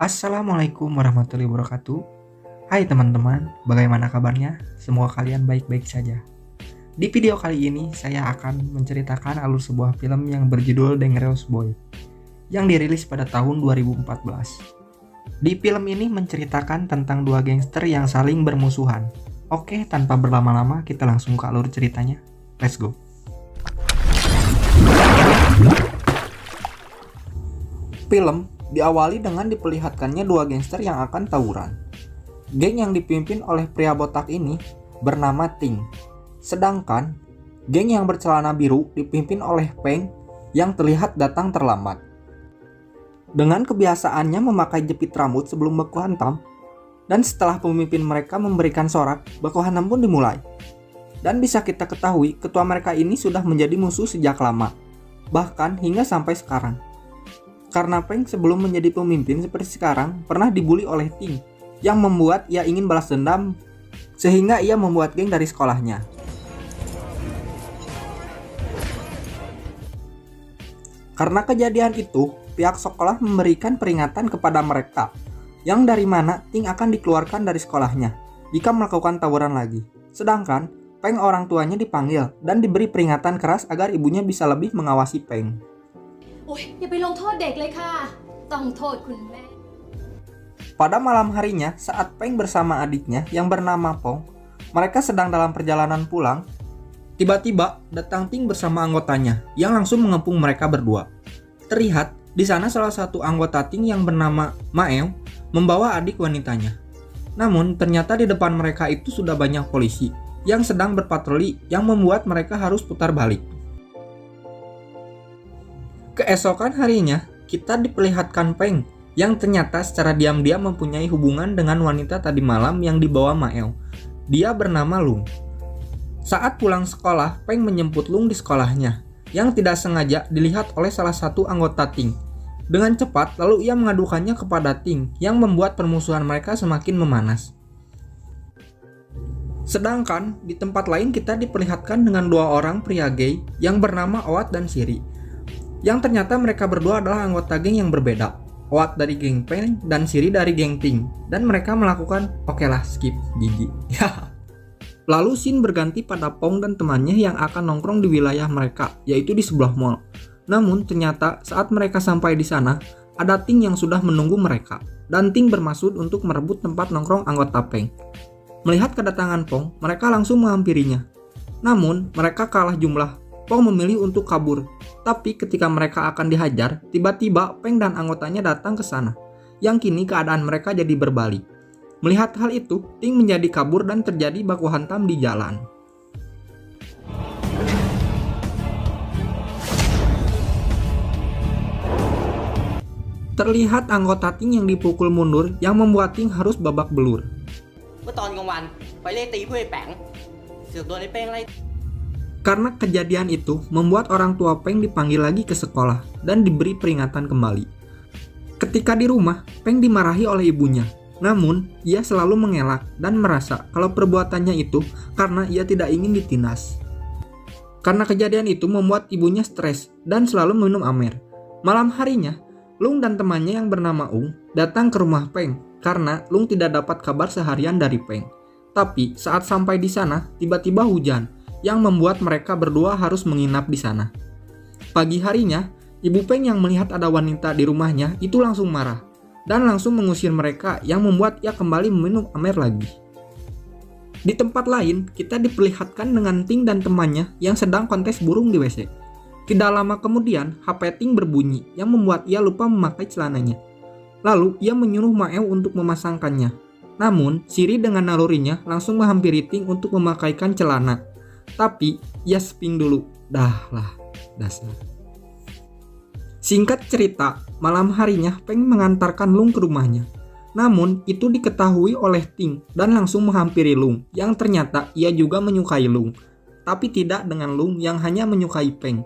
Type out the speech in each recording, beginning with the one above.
Assalamualaikum warahmatullahi wabarakatuh. Hai teman-teman, bagaimana kabarnya? Semoga kalian baik-baik saja. Di video kali ini, saya akan menceritakan alur sebuah film yang berjudul Dangerous Boy, yang dirilis pada tahun 2014. Di film ini menceritakan tentang dua gangster yang saling bermusuhan. Oke, tanpa berlama-lama, kita langsung ke alur ceritanya. Let's go. Film diawali dengan diperlihatkannya dua gangster yang akan tawuran. Geng yang dipimpin oleh pria botak ini bernama Ting. Sedangkan geng yang bercelana biru dipimpin oleh Peng yang terlihat datang terlambat. Dengan kebiasaannya memakai jepit rambut sebelum baku hantam, dan setelah pemimpin mereka memberikan sorak, baku hantam pun dimulai. Dan bisa kita ketahui, ketua mereka ini sudah menjadi musuh sejak lama, bahkan hingga sampai sekarang. Karena Peng sebelum menjadi pemimpin seperti sekarang pernah dibully oleh Ting yang membuat ia ingin balas dendam sehingga ia membuat geng dari sekolahnya. Karena kejadian itu, pihak sekolah memberikan peringatan kepada mereka yang dari mana Ting akan dikeluarkan dari sekolahnya jika melakukan tawuran lagi. Sedangkan Peng orang tuanya dipanggil dan diberi peringatan keras agar ibunya bisa lebih mengawasi Peng. โอ๊ยอย่าไปลงโทษเด็กเลยค่ะต้องโทษคุณแม่ Pada malam harinya, saat Peng bersama adiknya yang bernama Pong, mereka sedang dalam perjalanan pulang. Tiba-tiba datang Ting bersama anggotanya yang langsung mengepung mereka berdua. Terlihat di sana salah satu anggota Ting yang bernama Maeo membawa adik wanitanya. Namun ternyata di depan mereka itu sudah banyak polisi yang sedang berpatroli yang membuat mereka harus putar balik. Keesokan harinya, kita diperlihatkan Peng yang ternyata secara diam-diam mempunyai hubungan dengan wanita tadi malam yang dibawa Maeo. Dia bernama Lung. Saat pulang sekolah, Peng menjemput Lung di sekolahnya, yang tidak sengaja dilihat oleh salah satu anggota Ting. Dengan cepat, lalu ia mengadukannya kepada Ting, yang membuat permusuhan mereka semakin memanas. Sedangkan di tempat lain kita diperlihatkan dengan dua orang pria gay yang bernama Owat dan Siri. Yang ternyata mereka berdua adalah anggota geng yang berbeda. Owat dari geng Peng dan Siri dari geng Ting. Dan mereka melakukan oke lah skip gigi. Lalu scene berganti pada Pong dan temannya yang akan nongkrong di wilayah mereka, yaitu di sebuah mall. Namun ternyata saat mereka sampai di sana, ada Ting yang sudah menunggu mereka. Dan Ting bermaksud untuk merebut tempat nongkrong anggota Peng. Melihat kedatangan Pong, mereka langsung menghampirinya. Namun mereka kalah jumlah. Pong memilih untuk kabur, tapi ketika mereka akan dihajar, tiba-tiba Peng dan anggotanya datang ke sana, yang kini keadaan mereka jadi berbalik. Melihat hal itu, Ting menjadi kabur dan terjadi baku hantam di jalan. Terlihat anggota Ting yang dipukul mundur yang membuat Ting harus babak belur. เมื่อตอนกลางวันไปไล่ตีผู้ไอ้แป๋งเสือกโดนไอ้เป้งไล่ Karena kejadian itu membuat orang tua Peng dipanggil lagi ke sekolah dan diberi peringatan kembali. Ketika di rumah, Peng dimarahi oleh ibunya. Namun, ia selalu mengelak dan merasa kalau perbuatannya itu karena ia tidak ingin ditindas. Karena kejadian itu membuat ibunya stres dan selalu minum amer. Malam harinya, Lung dan temannya yang bernama Ung datang ke rumah Peng karena Lung tidak dapat kabar seharian dari Peng. Tapi saat sampai di sana, tiba-tiba hujan yang membuat mereka berdua harus menginap di sana. Pagi harinya, Ibu Peng yang melihat ada wanita di rumahnya itu langsung marah dan langsung mengusir mereka yang membuat ia kembali meminum amer lagi. Di tempat lain, kita diperlihatkan dengan Ting dan temannya yang sedang kontes burung di WC. Tidak lama kemudian, HP Ting berbunyi yang membuat ia lupa memakai celananya. Lalu, ia menyuruh Maeo untuk memasangkannya. Namun, Siri dengan nalurinya langsung menghampiri Ting untuk memakaikan celana. Tapi ia spin dulu. Dah lah, dasar. Singkat cerita, malam harinya Peng mengantarkan Lung ke rumahnya. Namun itu diketahui oleh Ting dan langsung menghampiri Lung yang ternyata ia juga menyukai Lung. Tapi tidak dengan Lung yang hanya menyukai Peng.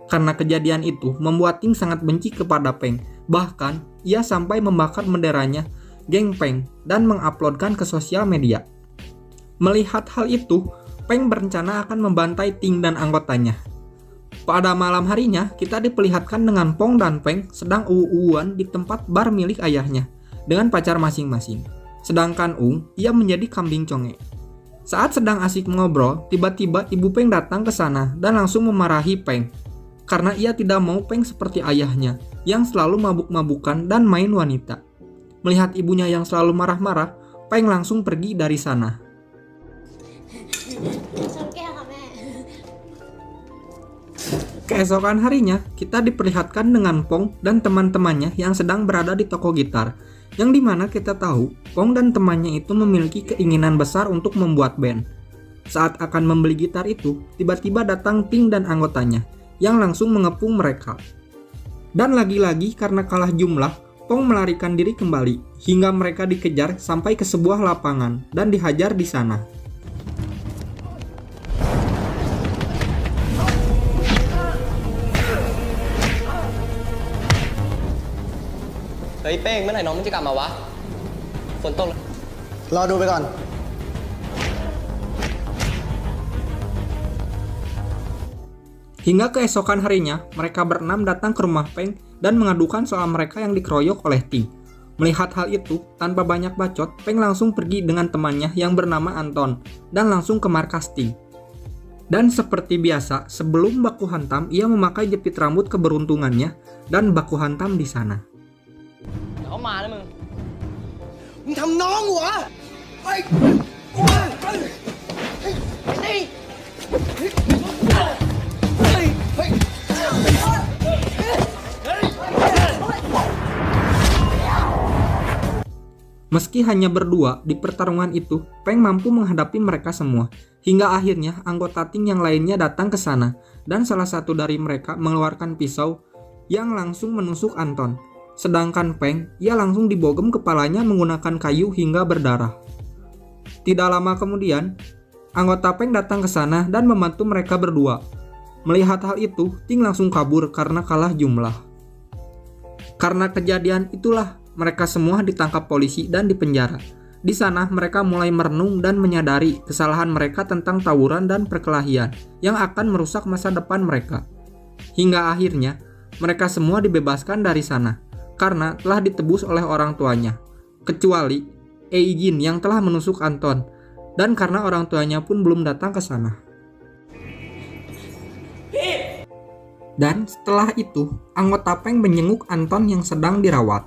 Karena kejadian itu membuat Ting sangat benci kepada Peng. Bahkan ia sampai membakar benderanya geng Peng dan menguploadkan ke sosial media. Melihat hal itu, Peng berencana akan membantai Ting dan anggotanya. Pada malam harinya, kita diperlihatkan dengan Pong dan Peng sedang uwu-uwuan di tempat bar milik ayahnya. dengan pacar masing-masing. Sedangkan Ung, ia menjadi kambing conge. Saat sedang asik ngobrol, tiba-tiba Ibu Peng datang ke sana dan langsung memarahi Peng. Karena ia tidak mau Peng seperti ayahnya, yang selalu mabuk-mabukan dan main wanita. Melihat ibunya yang selalu marah-marah, Peng langsung pergi dari sana. ชนแก้วค่ะแม่ Keesokan harinya, kita diperlihatkan dengan Pong dan teman-temannya yang sedang berada di toko gitar. Yang dimana kita tahu, Pong dan temannya itu memiliki keinginan besar untuk membuat band. Saat akan membeli gitar itu, tiba-tiba datang Ting dan anggotanya, yang langsung mengepung mereka. Dan lagi-lagi karena kalah jumlah, Pong melarikan diri kembali, hingga mereka dikejar sampai ke sebuah lapangan dan dihajar di sana. Ê Peng, mấy này nó mới chưa cầm mà quá. Phồn tông. รอดูไปก่อน Hingga keesokan harinya, mereka berenam datang ke rumah Peng dan mengadukan soal mereka yang dikeroyok oleh Ting. Melihat hal itu, tanpa banyak bacot, Peng langsung pergi dengan temannya yang bernama Anton dan langsung ke markas Ting. Dan seperti biasa, sebelum baku hantam, ia memakai jepit rambut keberuntungannya dan baku hantam di sana. Nó mà đấy mừng. มึงทำน้องหัวไอ้ Meski hanya berdua, di pertarungan itu, Peng mampu menghadapi mereka semua. Hingga akhirnya anggota Ting yang lainnya datang ke sana, dan salah satu dari mereka mengeluarkan pisau yang langsung menusuk Anton. Sedangkan Peng, ia langsung dibogem kepalanya menggunakan kayu hingga berdarah. Tidak lama kemudian, anggota Peng datang ke sana dan membantu mereka berdua. Melihat hal itu, Ting langsung kabur karena kalah jumlah. Karena kejadian itulah, mereka semua ditangkap polisi dan dipenjara. Di sana mereka mulai merenung dan menyadari kesalahan mereka tentang tawuran dan perkelahian yang akan merusak masa depan mereka. Hingga akhirnya, mereka semua dibebaskan dari sana karena telah ditebus oleh orang tuanya. Kecuali Eijin yang telah menusuk Anton, dan karena orang tuanya pun belum datang ke sana. Dan setelah itu, anggota Peng menjenguk Anton yang sedang dirawat.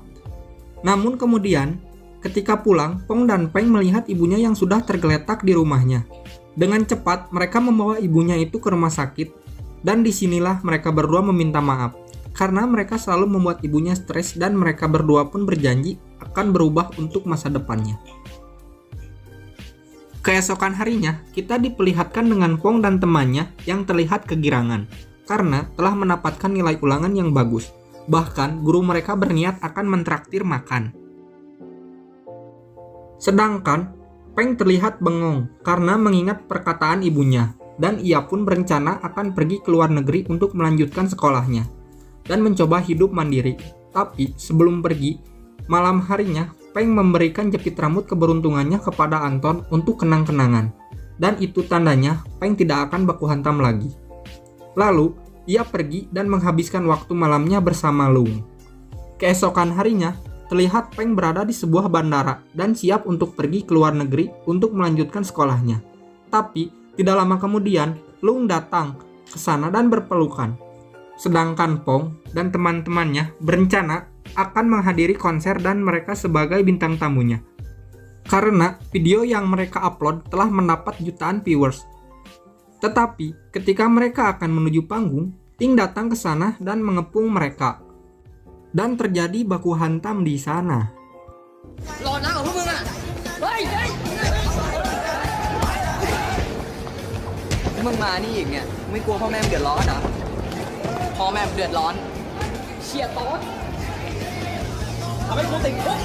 Namun kemudian, ketika pulang, Pong dan Peng melihat ibunya yang sudah tergeletak di rumahnya. Dengan cepat, mereka membawa ibunya itu ke rumah sakit, dan disinilah mereka berdua meminta maaf, karena mereka selalu membuat ibunya stres dan mereka berdua pun berjanji akan berubah untuk masa depannya. Keesokan harinya, kita diperlihatkan dengan Pong dan temannya yang terlihat kegirangan, karena telah mendapatkan nilai ulangan yang bagus. Bahkan guru mereka berniat akan mentraktir makan. Sedangkan Peng terlihat bengong karena mengingat perkataan ibunya, dan ia pun berencana akan pergi ke luar negeri untuk melanjutkan sekolahnya dan mencoba hidup mandiri. Tapi sebelum pergi, malam harinya Peng memberikan jepit rambut keberuntungannya kepada Anton untuk kenang-kenangan, dan itu tandanya Peng tidak akan baku hantam lagi. Lalu ia pergi dan menghabiskan waktu malamnya bersama Lung. Keesokan harinya, terlihat Peng berada di sebuah bandara dan siap untuk pergi ke luar negeri untuk melanjutkan sekolahnya. Tapi, tidak lama kemudian, Lung datang ke sana dan berpelukan. Sedangkan Pong dan teman-temannya berencana akan menghadiri konser dan mereka sebagai bintang tamunya. Karena video yang mereka upload telah mendapat jutaan viewers. Tetapi, ketika mereka akan menuju panggung, Ting datang ke sana dan mengepung mereka. Dan terjadi baku hantam di sana. Lò nào của mừng à? Ê! Mừng màนี่อีกเนี่ยไม่กลัวพ่อแม่เดือดร้อนเหรอพ่อแม่เดือดร้อนเชียร์โต๊ดทำให้กูติดคุก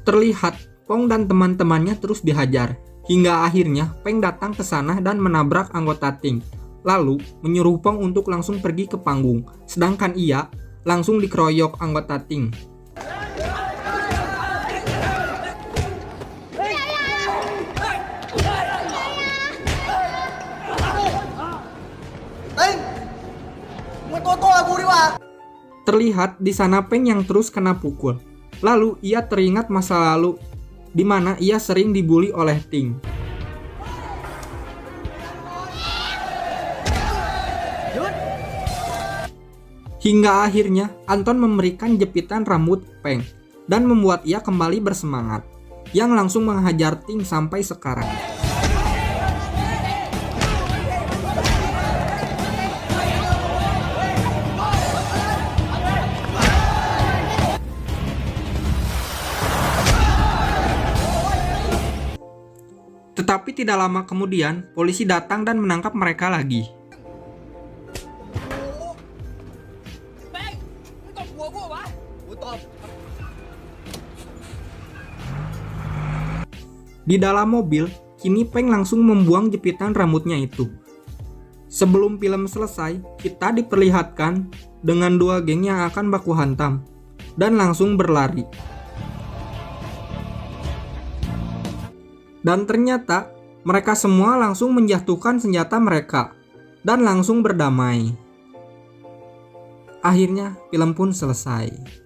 Terlihat Pong dan teman-temannya terus dihajar. Hingga akhirnya Peng datang ke sana dan menabrak anggota Ting. Lalu menyuruh Pong untuk langsung pergi ke panggung. Sedangkan ia langsung dikeroyok anggota Ting. Terlihat di sana Peng yang terus kena pukul. Lalu ia teringat masa lalu di mana ia sering dibully oleh Ting. Hingga akhirnya Anton memberikan jepitan rambut Peng dan membuat ia kembali bersemangat, yang langsung menghajar Ting sampai sekarang. Tetapi tidak lama kemudian, polisi datang dan menangkap mereka lagi. Di dalam mobil, kini Peng langsung membuang jepitan rambutnya itu. Sebelum film selesai, kita diperlihatkan dengan dua geng yang akan baku hantam dan langsung berlari. Dan ternyata mereka semua langsung menjatuhkan senjata mereka dan langsung berdamai. Akhirnya film pun selesai.